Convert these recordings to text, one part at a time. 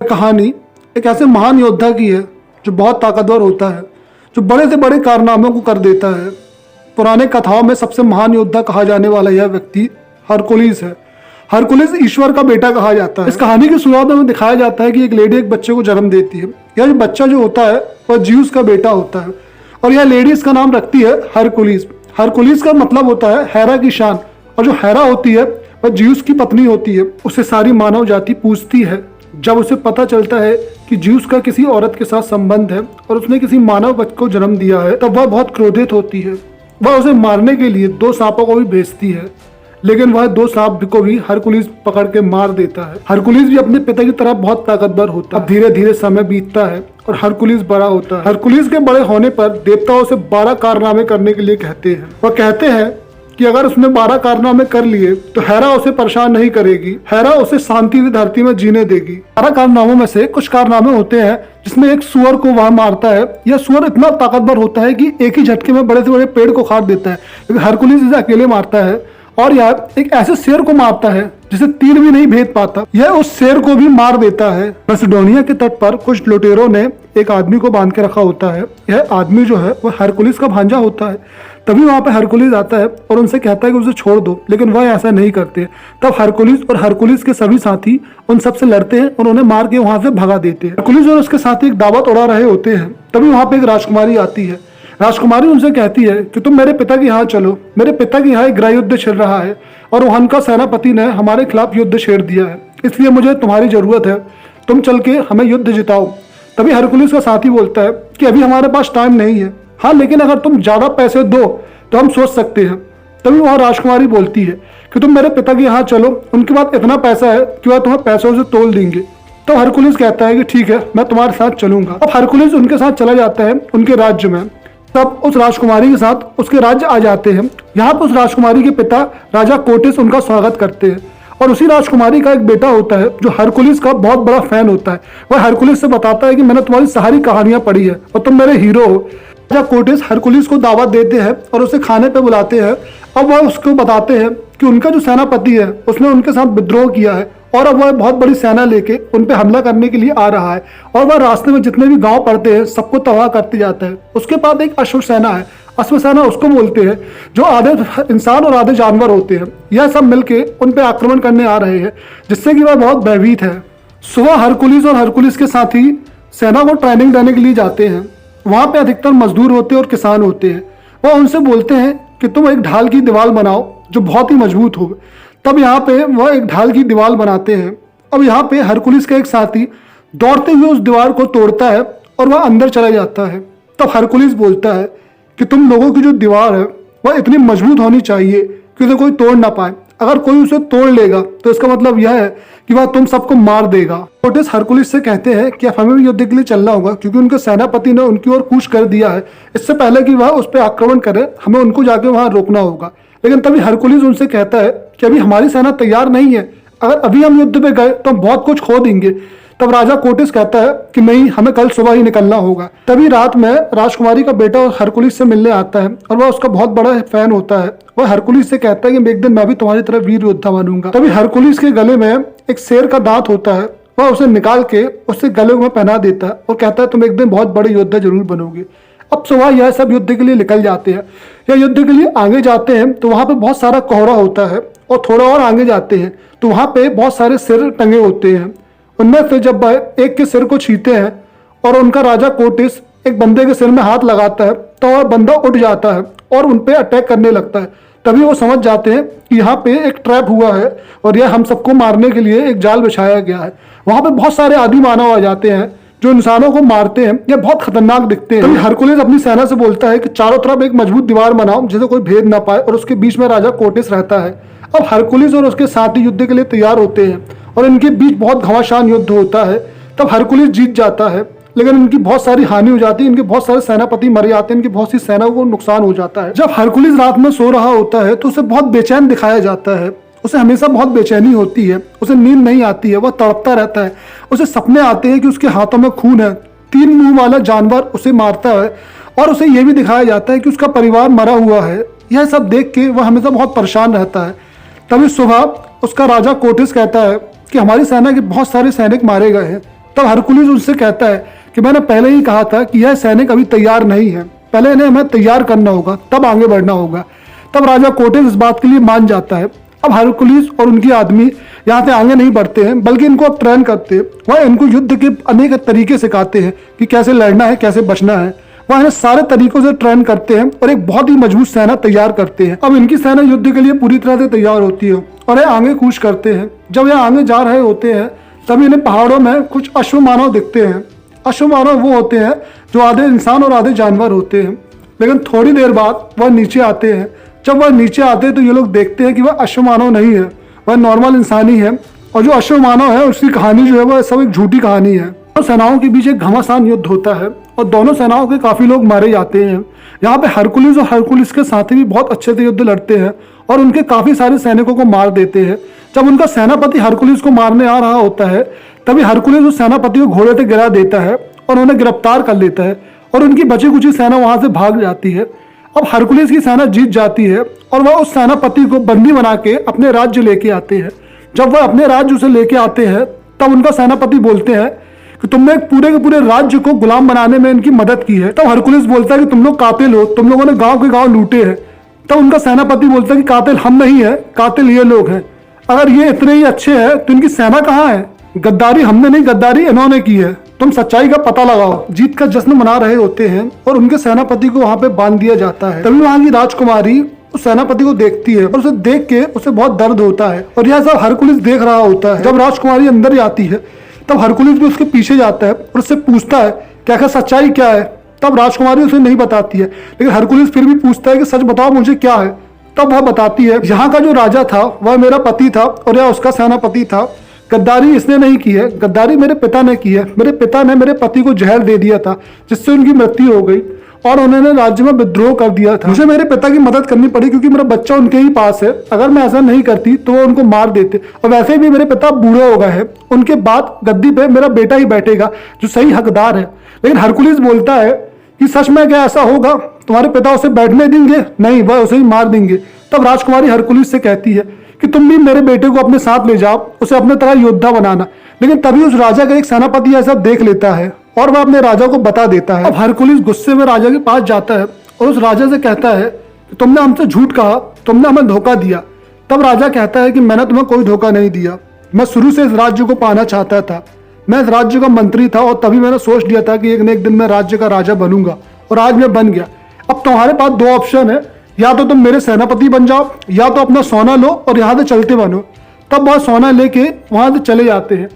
कहानी एक ऐसे महान योद्धा की है जो बहुत ताकतवर होता है, जो बड़े से बड़े कारनामों को कर देता है। पुराने कथाओं में सबसे महान योद्धा कहा जाने वाला यह व्यक्ति हरकुलिस है। हरकुलिस ईश्वर का बेटा कहा जाता है। इस कहानी की शुरुआत में दिखाया जाता है कि एक लेडी एक बच्चे को जन्म देती है। यह बच्चा जो होता है वह ज्यूस का बेटा होता है और यह लेडी इसका नाम रखती है हरकुलिस। हरकुलिस का मतलब होता है हेरा की शान, और जो हेरा होती है वह ज्यूस की पत्नी होती है। उसे सारी मानव जाति पूछती है जब उसे पता चलता है कि ज्यूस का किसी औरत के साथ संबंध है और उसने किसी मानव बच्चे को जन्म दिया है, तब वह बहुत क्रोधित होती है। वह उसे मारने के लिए 2 सांपों को भी भेजती है, लेकिन वह 2 सांप को भी हरकुलिस पकड़ के मार देता है। हरकुलिस भी अपने पिता की तरह बहुत ताकतवर होता है। अब धीरे धीरे समय बीतता है और हरकुलिस बड़ा होता है। हरकुलिस के बड़े होने पर देवता उसे 12 कारनामे करने के लिए कहते हैं। वह कहते हैं कि अगर उसने 12 कारनामे कर लिए तो हेरा उसे परेशान नहीं करेगी, हेरा उसे शांति से धरती में जीने देगी। 12 कारनामों में से कुछ कारनामे होते हैं जिसमें एक सुअर को वह मारता है। यह सुअर इतना ताकतवर होता है कि एक ही झटके में बड़े से बड़े पेड़ को काट देता है, लेकिन हरकुलिस इसे अकेले मारता है। और यह एक ऐसे शेर को मारता है जिसे तीर भी नहीं भेद पाता, यह उस शेर को भी मार देता है। मैसेडोनिया के तट पर कुछ लुटेरों ने एक आदमी को बांध के रखा होता है। यह आदमी जो है वह हरकुलिस का भांजा होता है। तभी वहां पे हरकुलिस आता है और उनसे कहता है कि उसे छोड़ दो, लेकिन वह ऐसा नहीं करते। तब हरकुलिस और हरकुलिस के सभी साथी उन सबसे लड़ते हैं और उन्हें मार के वहां से भगा देते हैं। हरकुलिस और उसके साथी एक दावत उड़ा रहे होते हैं। तभी वहां पे एक राजकुमारी आती है। राजकुमारी उनसे कहती है कि तुम मेरे पिता के यहाँ चलो, मेरे पिता के यहाँ एक गृह युद्ध छिड़ रहा है और वहां का सेनापति ने हमारे खिलाफ युद्ध छेड़ दिया है, इसलिए मुझे तुम्हारी जरूरत है, तुम चल के हमें युद्ध जिताओ। तभी हरकुलिस का साथी बोलता है कि अभी हमारे पास टाइम नहीं है, हाँ लेकिन अगर तुम ज्यादा पैसे दो तो हम सोच सकते हैं। तभी वहां राजकुमारी बोलती है कि तुम मेरे पिता के यहाँ चलो, उनके पास इतना पैसा है कि वह तुम्हें पैसों से तोल देंगे। तो हरकुलिस कहता है कि ठीक है, मैं तुम्हारे साथ चलूंगा। अब हरकुलिस उनके साथ चला जाता है उनके राज्य में। तब उस राजकुमारी के साथ उसके राज्य आ जाते हैं। यहाँ पर उस राजकुमारी के पिता राजा कोटिस उनका स्वागत करते हैं और उसी राजकुमारी का एक बेटा होता है जो हरकुलिस का बहुत बड़ा फैन होता है। वह हरकुलिस से बताता है कि मैंने तुम्हारी सारी कहानियां पढ़ी है और तुम मेरे हीरो हो। राजा कोटिस हरकुलिस को दावत देते हैं और उसे खाने पे बुलाते हैं। अब वह उसको बताते हैं कि उनका जो सेनापति है उसने उनके साथ विद्रोह किया है और अब वह बहुत बड़ी सेना लेके उन पे हमला करने के लिए आ रहा है और वह रास्ते में जितने भी गांव पड़ते हैं सबको तबाह करते जाता है। उसके पास एक अश्वसेना है। अश्वसेना उसको बोलते हैं जो आधे इंसान और आधे जानवर होते हैं। यह सब मिलके उन पे आक्रमण करने आ रहे हैं, जिससे कि वह बहुत भयभीत है। सुबह हरकुलिस और हरकुलिस के साथी सेना को ट्रेनिंग देने के लिए जाते हैं। वहां पे अधिकतर मजदूर होते हैं और किसान होते हैं। वह उनसे बोलते हैं कि तुम एक ढाल की दीवार बनाओ जो बहुत ही मजबूत हो। तब यहाँ पे वह एक ढाल की दीवार बनाते हैं। अब यहाँ पे हरकुलिस का एक साथी दौड़ते हुए उस दीवार को तोड़ता है और वह अंदर चला जाता है। तब हरकुलिस बोलता है कि तुम लोगों की जो दीवार है वह इतनी मजबूत होनी चाहिए कि उसे कोई तोड़ ना पाए। अगर कोई उसे तोड़ लेगा तो इसका मतलब यह है कि वह तुम सबको मार देगा। कोटिस हरकुलिस से कहते हैं कि हमें भी युद्ध के लिए चलना होगा, क्योंकि उनके सेनापति ने उनकी ओर कूच कर दिया है। इससे पहले कि वह उस पर आक्रमण करे हमें उनको जाके वहां रोकना होगा। लेकिन तभी हरकुलिस उनसे कहता है कि अभी हमारी सेना तैयार नहीं है, अगर अभी हम युद्ध में गए तो हम बहुत कुछ खो देंगे। तब राजा कोटिस कहता है कि नहीं, हमें कल सुबह ही निकलना होगा। तभी रात में राजकुमारी का बेटा हरकुलिस से मिलने आता है और वह उसका बहुत बड़ा फैन होता है। वह हरकुलिस से कहता है कि एक दिन मैं भी तुम्हारी तरह वीर योद्धा बनूंगा। तभी हरकुलिस के गले में एक शेर का दांत होता है। वह उसे निकाल के उससे गले में पहना देता है और कहता है तुम एक दिन बहुत बड़े योद्धा जरूर बनोगे। अब सुबह यह सब युद्ध के लिए निकल जाते हैं। या युद्ध के लिए आगे जाते हैं तो वहां पे बहुत सारा कोहरा होता है और थोड़ा और आगे जाते हैं तो वहां पे बहुत सारे सिर टंगे होते हैं। उनमें से जब एक के सिर को छीते हैं और उनका राजा कोटिस एक बंदे के सिर में हाथ लगाता है तो वह बंदा उठ जाता है और उन पे अटैक करने लगता है। तभी वो समझ जाते हैं कि यहाँ पे एक ट्रैप हुआ है और यह हम सबको मारने के लिए एक जाल बिछाया गया है। वहां पे बहुत सारे आदि मानव आ जाते हैं जो इंसानों को मारते हैं। यह बहुत खतरनाक दिखते हैं। तभी हरकुलिस अपनी सेना से बोलता है कि चारों तरफ एक मजबूत दीवार बनाओ जिसे कोई भेद ना पाए और उसके बीच में राजा कोटिस रहता है। अब हरकुलिस और उसके साथी युद्ध के लिए तैयार होते हैं और इनके बीच बहुत घमासान युद्ध होता है। तब हरकुलिस जीत जाता है, लेकिन इनकी बहुत सारी हानि हो जाती है। इनके बहुत सारे सेनापति मर जाते हैं, इनकी बहुत सी सेना को नुकसान हो जाता है। जब हरकुलिस रात में सो रहा होता है तो उसे बहुत बेचैन दिखाया जाता है। उसे हमेशा बहुत बेचैनी होती है, उसे नींद नहीं आती है, वह तड़पता रहता है। उसे सपने आते हैं कि उसके हाथों में खून है, 3 मुंह वाला जानवर उसे मारता है और उसे यह भी दिखाया जाता है कि उसका परिवार मरा हुआ है। यह सब देख के वह हमेशा बहुत परेशान रहता है। तभी सुबह उसका राजा कोटिस कहता है कि हमारी सेना के बहुत सारे सैनिक मारे गए हैं, तब हरकुलिस उनसे कहता है कि मैंने पहले ही कहा था कि यह सैनिक अभी तैयार नहीं है, पहले इन्हें हमें तैयार करना होगा, तब आगे बढ़ना होगा। तब राजा कोटेस इस बात के लिए मान जाता है। अब हरकुलिस और उनके आदमी यहाँ से आगे नहीं बढ़ते हैं, बल्कि इनको अब ट्रेन करते हैं। वह इनको युद्ध के अनेक तरीके सिखाते हैं कि कैसे लड़ना है, कैसे बचना है। वह इन्हें सारे तरीकों से ट्रेन करते हैं और एक बहुत ही मजबूत सेना तैयार करते हैं। अब इनकी सेना युद्ध के लिए पूरी तरह से तैयार होती है और ये आगे कूच करते हैं। जब यह आगे जा रहे होते हैं तब इन्हें पहाड़ों में कुछ अश्वमानव दिखते हैं। अश्वमानव वो होते हैं जो आधे इंसान और आधे जानवर होते हैं। लेकिन थोड़ी देर बाद वह नीचे आते हैं। जब वह नीचे आते हैं तो ये लोग देखते हैं कि वह अश्वमानव नहीं है, वह नॉर्मल इंसान ही है। और जो अश्वमानव है उसकी कहानी जो है वह सब एक झूठी कहानी है। दोनों सेनाओं के बीच एक घमासान युद्ध होता है और दोनों सेनाओं के काफी लोग मारे जाते हैं। यहाँ पे हरकुलिस और हरकुलिस के साथी भी बहुत अच्छे से युद्ध लड़ते हैं और उनके काफी सारे सैनिकों को मार देते हैं। जब उनका सेनापति हरकुलिस को मारने आ रहा होता है तभी हरकुलिस उस सेनापति को घोड़े से गिरा देता है और उन्हें गिरफ्तार कर लेता है और उनकी बची कुची सेना वहां से भाग जाती है। अब हरकुलिस की सेना जीत जाती है और वह उस सेनापति को बंदी बना के अपने राज्य लेके आते हैं। जब वह अपने राज्य उसे लेके आते हैं तब उनका सेनापति बोलते हैं कि तुमने पूरे के पूरे राज्य को गुलाम बनाने में इनकी मदद की है। तब हरकुलिस बोलता है कि तुम लोग कातिल हो, तुम लोगों ने गांव के गांव लूटे हैं। तब उनका सेनापति बोलता है कि कातिल हम नहीं है, कातिल ये लोग हैं। अगर ये इतने ही अच्छे हैं तो इनकी सेना कहाँ है? गद्दारी हमने नहीं, गद्दारी इन्होंने की है। तुम सच्चाई का पता लगाओ। जीत का जश्न मना रहे होते हैं और उनके सेनापति को वहां पे बांध दिया जाता है। तभी वहां की राजकुमारी उस सेनापति को देखती है और उसे देख के उसे बहुत दर्द होता है और यह सब हरकुलिस देख रहा होता है। जब राजकुमारी अंदर जाती है तब हरकुलिस भी उसके पीछे जाता है और उससे पूछता है कि आखिर सच्चाई क्या है। तब राजकुमारी उसे नहीं बताती है, लेकिन हरकुलिस फिर भी पूछता है कि सच बताओ मुझे क्या है। तब वह बताती है, यहाँ का जो राजा था वह मेरा पति था और यह उसका सेनापति था। गद्दारी इसने नहीं की है, गद्दारी मेरे पिता ने की है। मेरे पिता ने मेरे पति को जहर दे दिया था जिससे उनकी मृत्यु हो गई और उन्होंने राज्य में विद्रोह कर दिया था। मुझे मेरे पिता की मदद करनी पड़ी क्योंकि मेरा बच्चा उनके ही पास है। अगर मैं ऐसा नहीं करती तो वो उनको मार देते और वैसे भी मेरे पिता बूढ़े हो गए हैं, उनके बाद गद्दी पे मेरा बेटा ही बैठेगा जो सही हकदार है। लेकिन हरकुलिस बोलता है कि सच में क्या ऐसा होगा? तुम्हारे पिता उसे बैठने देंगे? नहीं, वह उसे ही मार देंगे। तब राजकुमारी हरकुलिस से कहती है कि तुम भी मेरे बेटे को अपने साथ ले जाओ, उसे अपने तरह योद्धा बनाना। लेकिन तभी उस राजा का एक सेनापति ऐसा देख लेता है और वह अपने राजा को बता देता है। अब हरकुलिस गुस्से में राजा के पास जाता है और उस राजा से कहता है कि तुमने हमसे झूठ कहा, तुमने हमें धोखा दिया। तब राजा कहता है कि मैंने तुम्हें कोई धोखा नहीं दिया, मैं शुरू से इस राज्य को पाना चाहता था। मैं इस राज्य का मंत्री था और तभी मैंने सोच लिया था कि एक न एक दिन मैं राज्य का राजा बनूंगा और आज मैं बन गया। अब तुम्हारे पास दो ऑप्शन है, या तो तुम मेरे सेनापति बन जाओ या तो अपना सोना लो और यहाँ से चलते बनो। तब वह सोना लेके वहां से चले जाते हैं।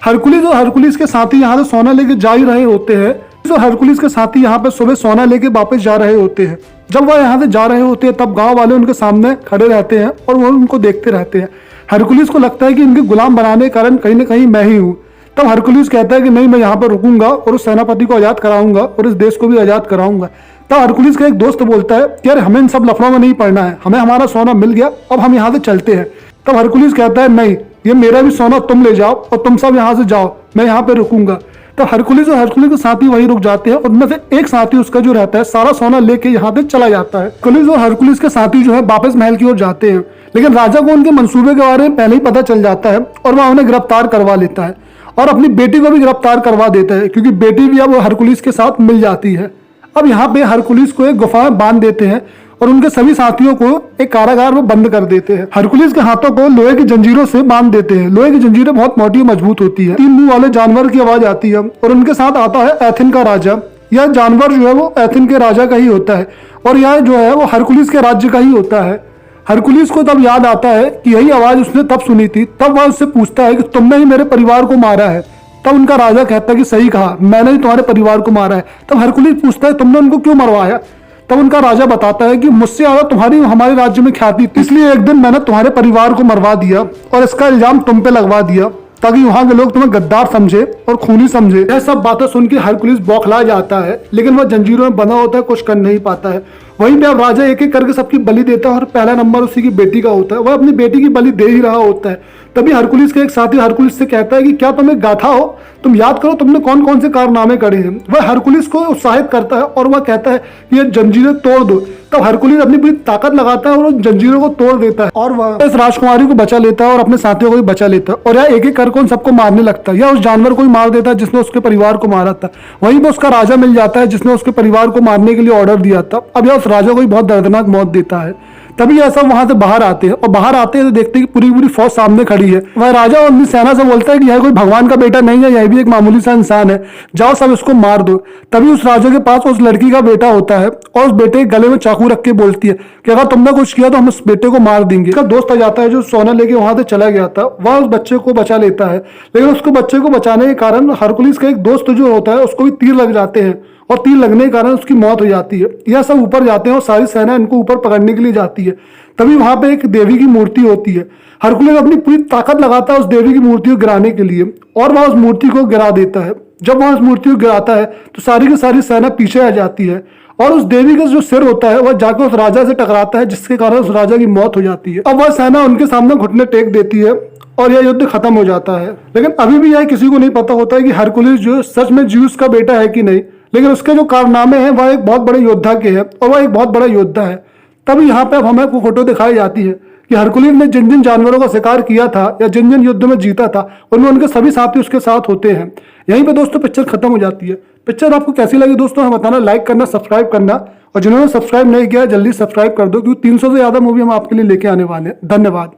हरकुलिस और हरकुलिस के साथी यहाँ से सोना लेके जा ही रहे होते हैं। और हरकुलिस के साथी यहाँ पे सुबह सोना लेके वापस जा रहे होते हैं। जब वह यहाँ से जा रहे होते हैं तब गांव वाले उनके सामने खड़े रहते हैं और वो उनको देखते रहते हैं। हरकुलिस को लगता है कि इनके गुलाम बनाने के कारण कहीं ना कहीं मैं ही हूँ। तब हरकुलिस कहता है कि नहीं, मैं यहाँ पर रुकूंगा और उस सेनापति को आजाद कराऊंगा और इस देश को भी आजाद कराऊंगा। तब हरकुलिस का एक दोस्त बोलता है कि यार हमें इन सब लफड़ों में नहीं पड़ना है, हमें हमारा सोना मिल गया, अब हम यहाँ से चलते हैं। तब हरकुलिस कहता है नहीं, ये मेरा भी सोना तुम ले जाओ और तुम सब यहाँ से जाओ, मैं यहाँ पे रुकूंगा। तब हरकुलिस और हरकुलिस के साथी वही रुक जाते हैं और उनमें से एक साथी उसका जो रहता है सारा सोना लेके यहाँ पे चला जाता है। हरकुलिस और हरकुलिस के साथी जो है वापस महल की ओर जाते हैं, लेकिन राजा को उनके मंसूबे के बारे में पहले ही पता चल जाता है और वह उन्हें गिरफ्तार करवा लेता है और अपनी बेटी को भी गिरफ्तार करवा देता है क्योंकि बेटी भी अब हरकुलिस के साथ मिल जाती है। अब यहाँ पे हरकुलिस को एक गुफा में बांध देते हैं और उनके सभी साथियों को एक कारागार में बंद कर देते हैं। हरकुलिस के हाथों को लोहे की जंजीरों से बांध देते हैं। लोहे की जंजीरें बहुत मोटी और मजबूत होती है। 3 मुंह वाले जानवर की आवाज आती है और उनके साथ आता है एथेन का राजा। यह जानवर जो है वो एथेन के राजा का ही होता है और यह जो है वो हरकुलिस के राज्य का ही होता है। हरकुलिस को तब याद आता है कि यही आवाज उसने तब सुनी थी। तब वह उससे पूछता है कि तुमने ही मेरे परिवार को मारा है। तब उनका राजा कहता है कि सही कहा, मैंने ही तुम्हारे परिवार को मारा है। तब हरकुलिस पूछता है तुमने उनको क्यों मरवाया? तब उनका राजा बताता है कि मुझसे ज्यादा तुम्हारी हमारे राज्य में ख्याति थी, इसलिए एक दिन मैंने तुम्हारे परिवार को मरवा दिया और इसका इल्जाम तुम पे लगवा दिया ताकि वहां के लोग तुम्हें गद्दार समझे और खूनी समझे। यह सब बातें सुन के हरकुलिस बौखला जाता है, लेकिन वह जंजीरों में बंधा होता है, कुछ कर नहीं पाता है। वहीं पे अब राजा एक एक करके सबकी बलि देता है और पहला नंबर उसी की बेटी का होता है। वह अपनी बेटी की बलि दे ही रहा होता है तभी हरकुलिस का एक साथी हरकुलिस से कहता है कि क्या तुम एक गाथा हो, तुम याद करो तुमने कौन कौन से कारनामे करे हैं। वह हरकुलिस को उत्साहित करता है और वह कहता है कि ये जंजीरें तोड़ दो। तब हरकुलिस अपनी पूरी ताकत लगाता है और उन जंजीरों को तोड़ देता है और वह इस राजकुमारी को बचा लेता है और अपने साथियों को भी बचा लेता है। और यह एक एक करके उन सबको मारने लगता है, या उस जानवर को ही मार देता है जिसने उसके परिवार को मारा था। वहीं पर उसका राजा मिल जाता है जिसने उसके परिवार को मारने के लिए ऑर्डर दिया था। अब यह उस राजा को ही बहुत दर्दनाक मौत देता है। तभी यह सब वहां से बाहर आते हैं और बाहर आते हैं तो देखते हैं कि पूरी पूरी फौज सामने खड़ी है। वह राजा अपनी सेना से बोलता है कि यह कोई भगवान का बेटा नहीं है, यह भी एक मामूली सा इंसान है, जाओ सब इसको मार दो। तभी उस राजा के पास उस लड़की का बेटा होता है और उस बेटे के गले में चाकू रख के बोलती है कि अगर तुमने कुछ किया तो हम उस बेटे को मार देंगे। उसका दोस्त आ जाता है जो सोना लेके वहां से चला गया था, वह उस बच्चे को बचा लेता है। लेकिन उसको बच्चे को बचाने के कारण हरकुलिस का एक दोस्त जो होता है उसको भी तीर लग जाते हैं और तीर लगने के कारण उसकी मौत हो जाती है। यह सब ऊपर जाते हैं और सारी सेना इनको ऊपर पकड़ने के लिए जाती है। तभी वहां पे एक देवी की मूर्ति होती है। हरकुलिस अपनी पूरी ताकत लगाता है उस देवी की मूर्ति को गिराने के लिए और वह उस मूर्ति को गिरा देता है। जब वह उस मूर्ति को गिराता है तो सारी की सारी सेना पीछे आ जाती है और उस देवी का जो सिर होता है वह जाकर उस राजा से टकराता है, जिसके कारण उस राजा की मौत हो जाती है। अब वह सेना उनके सामने घुटने टेक देती है और यह युद्ध खत्म हो जाता है। लेकिन अभी भी यह किसी को नहीं पता होता है कि हरकुलिस जो सच में ज्यूस का बेटा है कि नहीं। लेकिन उसके जो कारनामे हैं वह एक बहुत बड़े योद्धा के हैं और वह एक बहुत बड़ा योद्धा है। तभी यहाँ पे अब हमें वो फोटो दिखाई जाती है कि हरकुलिस ने जिन जिन जानवरों का शिकार किया था या जिन जिन युद्ध में जीता था उनमें उनके सभी साथी उसके साथ होते हैं। यहीं पे दोस्तों पिक्चर खत्म हो जाती है। पिक्चर आपको कैसी लगी दोस्तों हमें बताना, लाइक करना, सब्सक्राइब करना, और जिन्होंने सब्सक्राइब नहीं किया जल्दी सब्सक्राइब कर दो क्योंकि 300 से ज्यादा मूवी हम आपके लिए लेके आने वाले हैं। धन्यवाद।